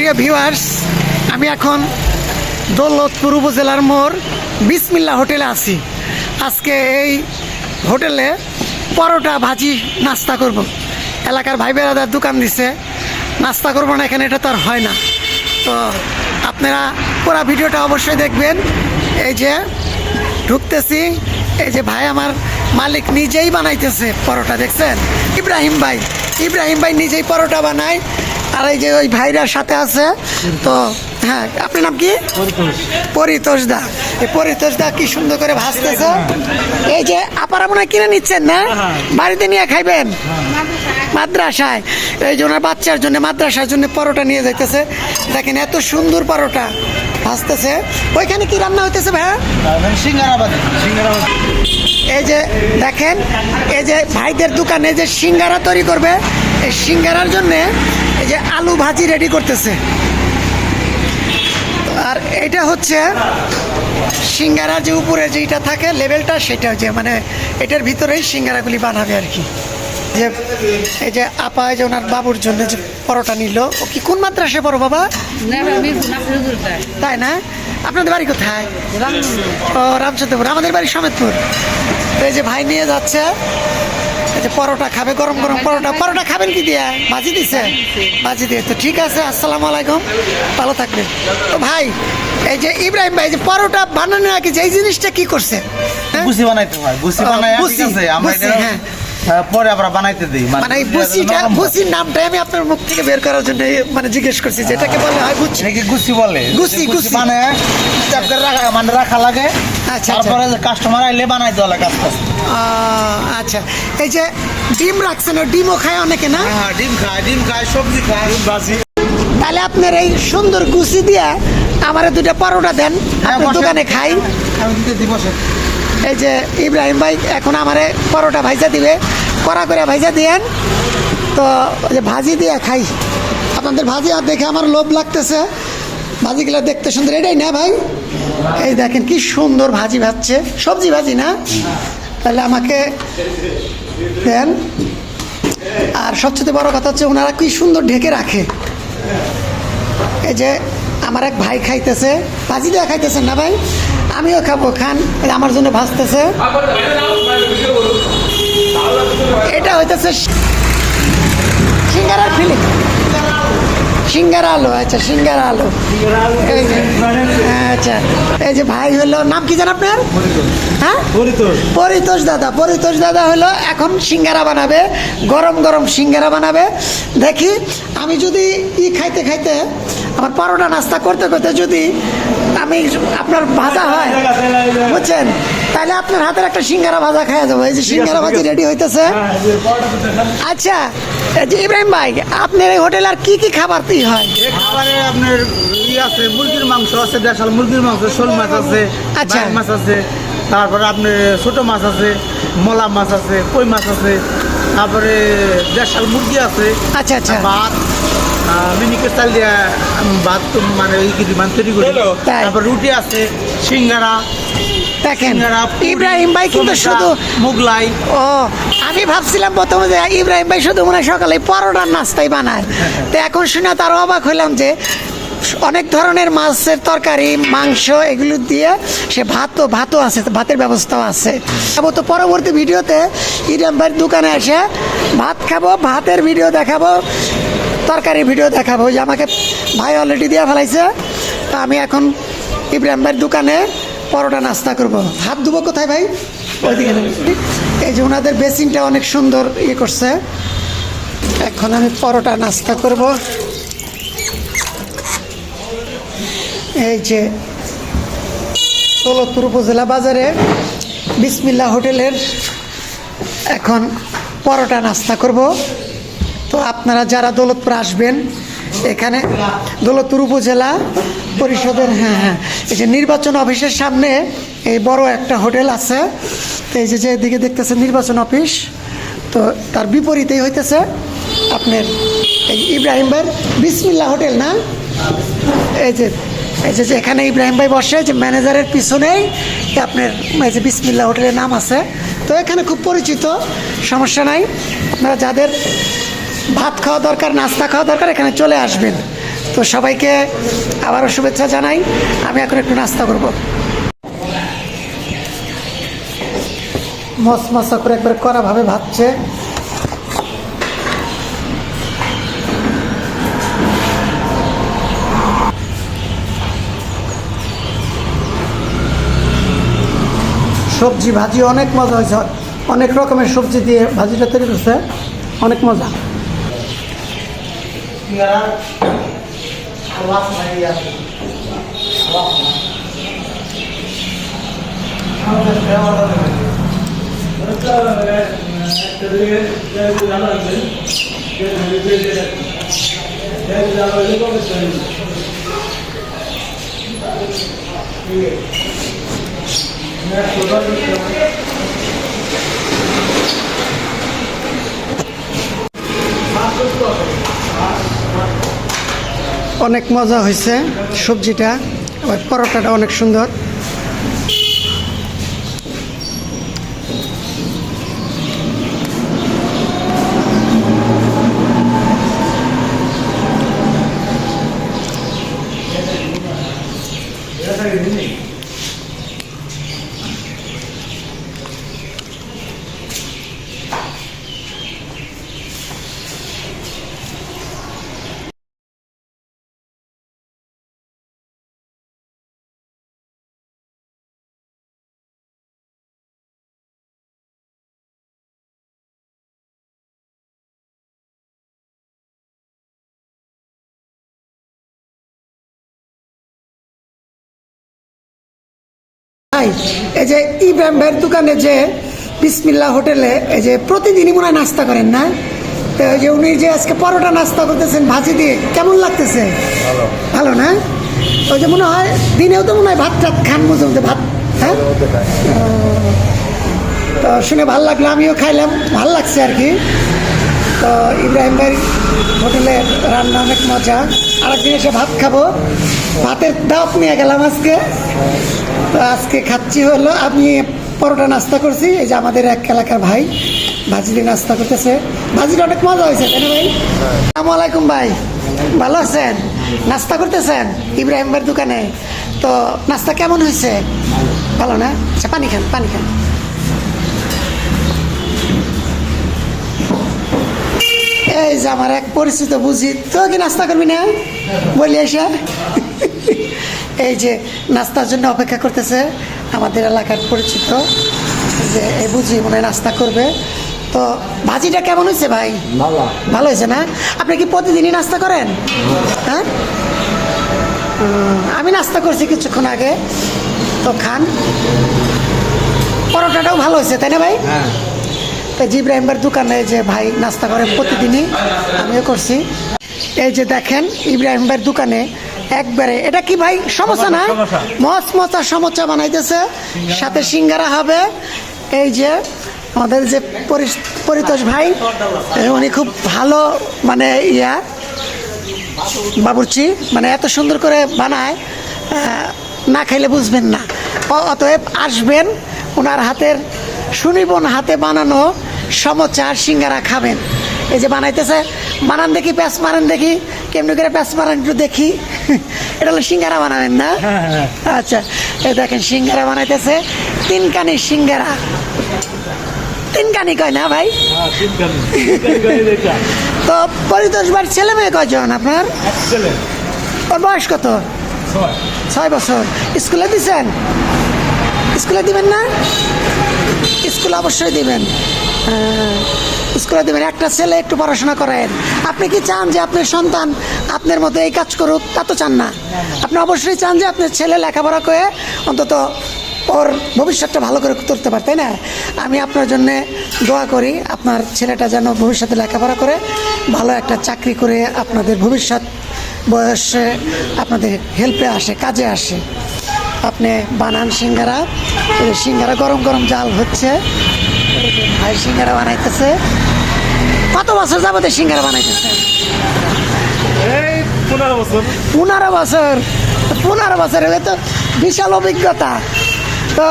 প্রিয় ভিউয়ার্স, আমি এখন দৌলতপুর উপজেলার মোড় বিসমিল্লাহ হোটেলে আছি। আজকে এই হোটেলে পরোটা ভাজি নাস্তা করব। এলাকার ভাই বেড়াদার দোকান দিছে, নাস্তা করবো না এখানে, এটা তো আর হয় না। তো আপনারা পুরো ভিডিওটা অবশ্যই দেখবেন। এই যে ঢুকতেছি, এই যে ভাই আমার মালিক নিজেই বানাইতেছে পরোটা, দেখছেন? ইব্রাহিম ভাই নিজেই পরোটা বানায়। আর এই যে ওই ভাইরার সাথে আছে, তো হ্যাঁ, আপনার নাম কি? পরিতোষ দা। এই পরিতোষ দা কি সুন্দর করে ভাজতেছে। এই যে আপারা মনে হয় কিনে নিচ্ছেন না, বাড়িতে নিয়ে খাইবেন মাদ্রাসায়। এই যে ওনার বাচ্চার জন্য মাদ্রাসার জন্য পরোটা নিয়ে যাইতেছে। দেখেন এত সুন্দর পরোটা ভাজতেছে। ওইখানে কি রান্না হইতেছে ভাইয়া? এই যে দেখেন, এই যে ভাইদের দোকানে যে সিঙ্গারা তৈরি করবে, এই সিঙ্গারার জন্যে এই যে আলু ভাজি রেডি করতেছে। আর এটা হচ্ছে সিঙ্গারার যে উপরে যেটা থাকে লেভেলটা, সেটা হচ্ছে মানে এটার ভিতরেই সিঙ্গারাগুলি বানাবে আর কি। যে এই যে আপা, যে ওনার বাবুর জন্য যে পরোটা নিল, ও কি কোন মাদ্রাসায় পড়ো বাবা? তাই না? আপনাদের বাড়ি কোথায়? ও, রামচন্দ্রপুর। আমাদের বাড়ি সমেতপুর। তো এই যে ভাই নিয়ে যাচ্ছে, এই যে পরোটা খাবে, গরম গরম পরোটা খাবেন কি দিয়ে? ভাজি দিছে? ভাজি দিয়ে। তো ঠিক আছে, আসসালামু আলাইকুম, ভালো থাকবেন। তো ভাই, এই যে ইব্রাহিম ভাই যে পরোটা বানানো আগে যে জিনিসটা কি করছে? বুসি বানাইতে হয়, বুসি বানায় ঠিক আছে, আমরা পরে আবার বানাইতে দিই। মানে এই বুসির নামটাই আমি আপনার মুখ থেকে বের করার জন্য মানে জিজ্ঞেস করছি, যেটাকে বলে হয় বুঝছি নাকি গুসি বলে। গুসি মানে মানে রাখা লাগে। আচ্ছা, তারপরে কাস্টমার আইলে বানাই দেওয়া লাগে আস্তে আস্তে। আচ্ছা, এই যে ডিম রাখছেন, ডিমও খায় অনেকে না? হ্যাঁ, ডিম খায়, সবজি খায়, ভাজি। তাহলে আপনার এই সুন্দর গুছি দিয়া আমারে দুটা পরোটা দেন, আপনার দোকানে খাই। এই যে ইব্রাহিম ভাই এখন আমারে পরোটা ভাইজা দিবে, কড়া করে ভাইজা দিয়েন। তো ওই যে ভাজি দিয়ে খাই। আপনাদের ভাজি আর দেখে আমার লোভ লাগতেছে। ভাজিগুলো দেখতে সুন্দর, এটাই না ভাই? এই দেখেন কি সুন্দর ভাজি ভাজছে, সবজি ভাজি না? তাহলে আমাকে দেন। আর সবচেয়ে বড় কথা হচ্ছে ওনারা কি সুন্দর ঢেকে রাখে। এই যে আমার এক ভাই খাইতেছে, ভাজি দেওয়া খাইতেছেন না ভাই? আমিও খাবো, খান। আমার জন্য ভাজতেছে। এটা হইতেছে সিঙ্গারার ফিলিং, সিঙ্গারা আলু। আচ্ছা, সিঙ্গারা আলু। আচ্ছা, এই যে ভাই হলো, নাম কি জান আপনার? হ্যাঁ, পরিতোষ দাদা। পরিতোষ দাদা হলো এখন সিঙ্গারা বানাবে, গরম গরম সিঙ্গারা বানাবে। দেখি আমি যদি খাইতে খাইতে, আমার পরোটা নাস্তা করতে করতে যদি আমি আপনার ভাজা হয়, বুঝছেন, তাহলে আপনার হাতের একটা সিঙ্গারা ভাজা খাওয়া যাবো। এই যে সিঙ্গারা ভাজি রেডি হইতেছে। আচ্ছা, এই যে ইব্রাহিম ভাই, আপনার এই হোটেল আর কি কি খাবার হয়? খাবারে আপনার আছে, মুরগির মাংস আছে, দেশাল মুরগির মাংস, শোল মাছ আছে, আচ্ছা, মাছ আছে, তারপরে আপনার ছোট মাছ আছে, মলা মাছ আছে, কই মাছ আছে, তারপরে দেশাল মুরগি আছে। আচ্ছা আচ্ছা, ভাত মিনিকের চাল দিয়ে ভাত মানে তৈরি করি। তারপর রুটি আছে, সিঙ্গারা। দেখেন ইব্রাহিম ভাই কিন্তু শুধু মুগলাই। ও, আমি ভাবছিলাম প্রথমে যে ইব্রাহিম ভাই শুধু মনে হয় সকালে পরোটার নাস্তাই বানায়। তো এখন শুনে তার অবাক হইলাম যে অনেক ধরনের মাছের তরকারি, মাংস, এগুলো দিয়ে সে ভাতও আছে, ভাতের ব্যবস্থাও আছে। তো পরবর্তী ভিডিওতে ইব্রাহিম ভাইয়ের দোকানে এসে ভাত খাবো, ভাতের ভিডিও দেখাবো, তরকারির ভিডিও দেখাবো। যে আমাকে ভাই অলরেডি দিয়ে ফেলাইছে। তা আমি এখন ইব্রাহিম ভাইয়ের দোকানে পরোটা নাস্তা করবো। হাত ধুবো কোথায় ভাই? ওইদিকে। এই যে ওনাদের বেসিনটা অনেক সুন্দর করছে। এখন আমি পরোটা নাস্তা করব। এই যে দৌলতপুর উপজেলা বাজারে বিসমিল্লাহ হোটেলের এখন পরোটা নাস্তা করব। তো আপনারা যারা দৌলতপুর আসবেন, এখানে দৌলতপুর উপজেলা পরিষদের এই যে নির্বাচন অফিসের সামনে এই বড় একটা হোটেল আছে। তো এই যে যেদিকে দেখতেছেন নির্বাচন অফিস, তো তার বিপরীতেই হইতেছে আপনার এই ইব্রাহিম ভাইয়ের বিসমিল্লাহ হোটেল না? এই যে এখানে ইব্রাহিম ভাই বসে, যে ম্যানেজারের পিছনেই আপনার এই যে বিসমিল্লাহ হোটেলের নাম আছে। তো এখানে খুব পরিচিত, সমস্যা নাই। আপনারা যাদের ভাত খাওয়া দরকার, নাস্তা খাওয়া দরকার, এখানে চলে আসবেন। তো সবাইকে আবারও শুভেচ্ছা জানাই। আমি এখন একটু নাস্তা করব। মশমশা করে একবার কড়াভাবে ভাজছে। সবজি ভাজি অনেক মজা হয়েছে, অনেক রকমের সবজি দিয়ে ভাজিটা তৈরি করছে, অনেক মজা। অনেক মজা হয়েছে সবজিটা, আবার পরোটাটা অনেক সুন্দর। ভাই, এই যে ইব্রাহিম ভাইয়ের দোকানে যে বিসমিল্লাহ হোটেলে এই যে প্রতিদিনই মনে হয় নাস্তা করেন না? তো এই যে উনি যে আজকে পরোটা নাস্তা করতেছেন ভাজি দিয়ে, কেমন লাগতেছে? ভালো না? ওই যে মনে হয় দিনেও তো মনে হয় ভাত টাত খান, মধ্যে মধ্যে ভাত, হ্যাঁ? তো শুনে ভালো লাগলো, আমিও খাইলাম, ভাল লাগছে আর কি। তো ইব্রাহিম ভাই হোটেলে রান্না অনেক মজা। আরেকদিন এসে ভাত খাবো, ভাতের দাওয়াত নিয়ে গেলাম আজকে। তো আজকে খাচ্ছি হলো, আমি পরোটা নাস্তা করছি, এই যে আমাদের এক এলাকার ভাই ভাজি দিয়ে নাস্তা করতেছে। ভাজিটা অনেক মজা হয়েছে, তাই না ভাই? আসসালামু আলাইকুম ভাই, ভালো আছেন? নাস্তা করতেছেন ইব্রাহিম ভাইয়ের দোকানে, তো নাস্তা কেমন হয়েছে? ভালো না? আচ্ছা, পানি খান, পানি খান। এই যে আমার এক পরিচিত বুঝি, তো কি নাস্তা করবি না বলি এসে? এই যে নাস্তার জন্য অপেক্ষা করতেছে আমাদের এলাকার পরিচিত, যে এই বুঝি মনে হয় নাস্তা করবে। তো ভাজিটা কেমন হয়েছে ভাই? ভালো হয়েছে না? আপনি কি প্রতিদিনই নাস্তা করেন? হ্যাঁ, আমি নাস্তা করছি কিছুক্ষণ আগে। তো খান, পরোটাটাও ভালো হয়েছে, তাই না ভাই? তো ইব্রাহিমের দোকানে যে ভাই নাস্তা করে প্রতিদিনই, আমিও করছি। এই যে দেখেন ইব্রাহিম ভাইয়ের দোকানে একবারে, এটা কি ভাই সমোসা না? মচমচা সমোসা বানাইতেছে, সাথে সিঙ্গারা হবে। এই যে আমাদের যে পরিতোষ ভাই, উনি খুব ভালো মানে বাবুর্চি, মানে এত সুন্দর করে বানায়, না খাইলে বুঝবেন না। অতএব আসবেন, ওনার হাতের সুনিপুণ হাতে বানানো সমোসা আর সিঙ্গারা খাবেন। এই যে বানাইতেছে, বানান দেখি, প্যাঁচ মারেন দেখি, কেমনি করে প্যাঁচ মারেন একটু দেখি। এটা হলো সিঙ্গারা বানাবেন না? আচ্ছা, এই দেখেন সিঙ্গারা বানাইতেছে, 3 কানি সিঙ্গারা। 3 কানি কয় না ভাই? তো পরিতোষ ভাই ছেলে মেয়ে কয়জন আপনার? ওর বয়স কত? 6 বছর। স্কুলে দিছেন? স্কুলে দিবেন না? স্কুল অবশ্যই দিবেন, স্কুলে দেবেন। একটা ছেলে একটু পড়াশোনা করেন। আপনি কি চান যে আপনার সন্তান আপনার মতো এই কাজ করুক? তা তো চান না। আপনি অবশ্যই চান যে আপনার ছেলে লেখাপড়া করে অন্তত ওর ভবিষ্যৎটা ভালো করে করতে পারে, তাই না? আমি আপনার জন্য দোয়া করি, আপনার ছেলেটা যেন ভবিষ্যতে লেখাপড়া করে ভালো একটা চাকরি করে আপনাদের ভবিষ্যৎ বয়সে আপনাদের হেল্পে আসে, কাজে আসে। আপনি বানান সিঙ্গারা, সিঙ্গারা গরম গরম জাল হচ্ছে, ভাই সিঙ্গারা বানাইতেছে। কত বছর যাবতে সিঙ্গারা বানাইতেছে? 15 বছর। 15 বছর? 15 বছর হলে তো বিশাল অভিজ্ঞতা। তো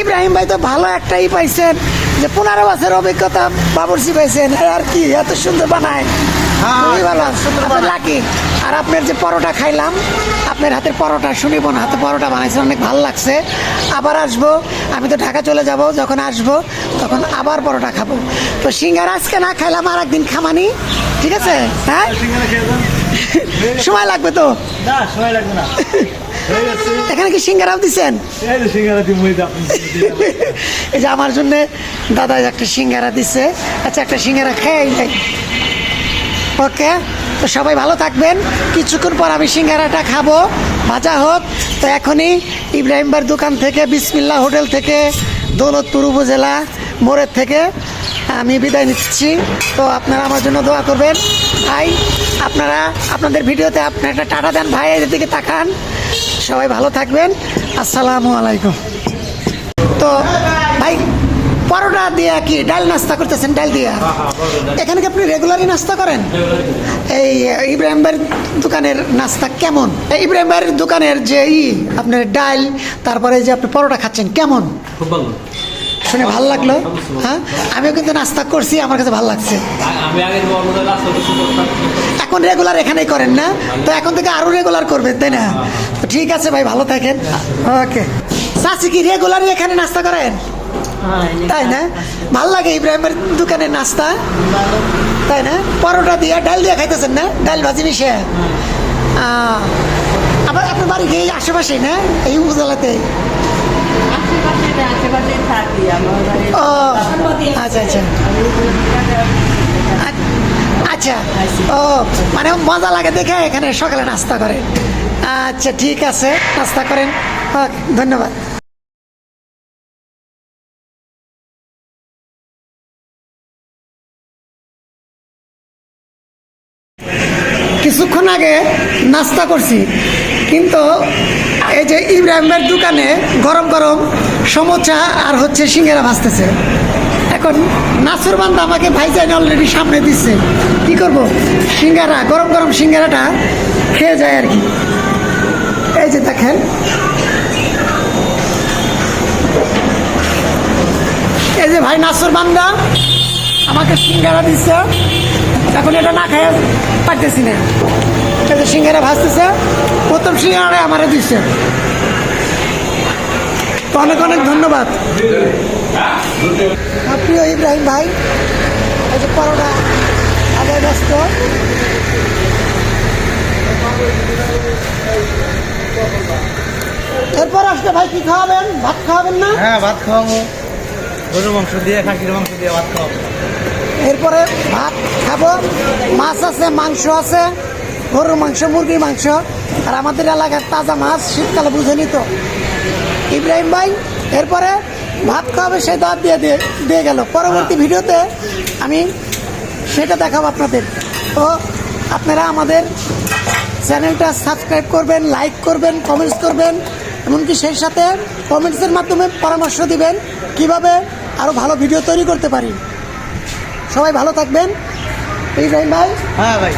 ইব্রাহিম ভাই তো ভালো একটাই পাইছেন যে 15 বছর অভিজ্ঞতা বাবুর্চি পাইছেন, আর কি এত সুন্দর বানায়। হ্যাঁ, খুবই ভালো সুন্দর আপনি লাকি। আর আপনার যে পরোটা খাইলাম, আপনার হাতের পরোটা শুনিব না, হাতে পরোটা বানাইছেন, অনেক ভালো লাগছে। আবার আসবো, আমি তো ঢাকা চলে যাব, যখন আসবো তখন আবার পরোটা খাবো। তো সিঙ্গারা আজকে না খাইলাম, আর একদিন খামানি, ঠিক আছে? হ্যাঁ, সিঙ্গারা খেয়ে যান। সময় লাগবে তো। না সময় লাগবে না, হয়ে গেছে। এখানে কি সিঙ্গারাও দিচ্ছেন? এই যে সিঙ্গারা দিয়ে মুড়ি আপনি এই যে আমার জন্য দাদা একটা সিঙ্গারা দিছে। আচ্ছা, একটা সিঙ্গারা খেয়ে যাই। ওকে, তো সবাই ভালো থাকবেন। কিছুক্ষণ পর আমি সিঙ্গারাটা খাবো, ভাজা হোক। তো এখনই ইব্রাহিম ভাইয়ের দোকান থেকে, বিসমিল্লাহ হোটেল থেকে, দৌলতপুর উপজেলা মোড়ের থেকে আমি বিদায় নিচ্ছি। তো আপনারা আমার জন্য দোয়া করবেন। ভাই, আপনারা আপনাদের ভিডিওতে আপনার একটা টাটা দেন ভাই, এর দিকে তাকান। সবাই ভালো থাকবেন, আসসালামু আলাইকুম। তো ভাই, পরোটা দিয়ে কি ডাল নাস্তা করতেছেন? ডাল দিয়া এখানে কি আপনি রেগুলারই নাস্তা করেন? এই ইব্রাহিম ভাইয়ের দোকানের নাস্তা কেমন? এই ইব্রাহিম ভাইয়ের দোকানের যে আপনার ডাল, তারপরে যে আপনি পরোটা খাচ্ছেন, কেমন? খুব ভালো। শুনে ভালো লাগলো। হ্যাঁ, আমিও কিন্তু নাস্তা করছি, আমার কাছে ভালো লাগছে। আমি আগের বর্ণনা রাস্তা কিছু করতাম। এখন রেগুলার এখানেই করেন না? তো এখন থেকে আরো রেগুলার করবেন, তাই না? তো ঠিক আছে ভাই, ভালো থাকেন। ওকে, চাচি কি রেগুলারই এখানে নাস্তা করেন? তাই না? ভাল লাগে ইব্রাহিমের দোকানের নাস্তা, তাই না? পরোটা দিয়ে ডাল দিয়ে খাইতেছেন না? ডাল ভাজি মিশে। আবার আপনার বাড়ি কি এই আশেপাশেই না, এই উপজেলাতে? আশেপাশে থাকি ও আচ্ছা আচ্ছা আচ্ছা। ও মানে মজা লাগে দেখে এখানে সকালে নাস্তা করে। আচ্ছা ঠিক আছে, নাস্তা করেন। ওকে, ধন্যবাদ। কিছুক্ষণ আগে নাস্তা করছি, কিন্তু এই যে ইব্রাহিমের দোকানে গরম গরম সমোসা আর হচ্ছে সিঙ্গারা ভাজতেছে। এখন নাসুর বান্দা আমাকে ভাইজান অলরেডি সামনে দিচ্ছে। কি করব, সিঙ্গারা, গরম গরম সিঙ্গারাটা খেয়ে যায় আর কি। এই যে দেখেন, এই যে ভাই নাসুর বান্দা আমাকে সিঙ্গারা দিচ্ছে। এখন এটা না খেয়ে পারতেছি না। এই যে সিঙ্গারা ভাজতেছে, প্রথম সিঙ্গারা আমারে দিচ্ছে। তো অনেক অনেক ধন্যবাদ। প্রিয় ইব্রাহিম ভাই, এই যে পরোটা আগে ব্যস্ত। এরপর আসলে ভাই কি খাওয়াবেন? ভাত খাওয়াবেন না? হ্যাঁ, ভাত খাওয়াবো, গরুর মাংস দিয়ে, খাসির মাংস দিয়ে ভাত খাওয়াবো। এরপরে ভাত খাবো, মাছ আছে, মাংস আছে, গরুর মাংস, মুরগির মাংস, আর আমাদের এলাকার তাজা মাছ, শীতকালে বুঝেনি তো ইব্রাহিম ভাই। এরপরে ভাত খাওয়াবে, সেই দাঁত দিয়ে গেল। পরবর্তী ভিডিওতে আমি সেটা দেখাবো আপনাদের। তো আপনারা আমাদের চ্যানেলটা সাবস্ক্রাইব করবেন, লাইক করবেন, কমেন্টস করবেন, এমনকি সেই সাথে কমেন্টসের মাধ্যমে পরামর্শ দিবেন কিভাবে আরও ভালো ভিডিও তৈরি করতে পারি। সবাই ভালো থাকবেন। ইব্রাহিম ভাই, হ্যাঁ ভাই।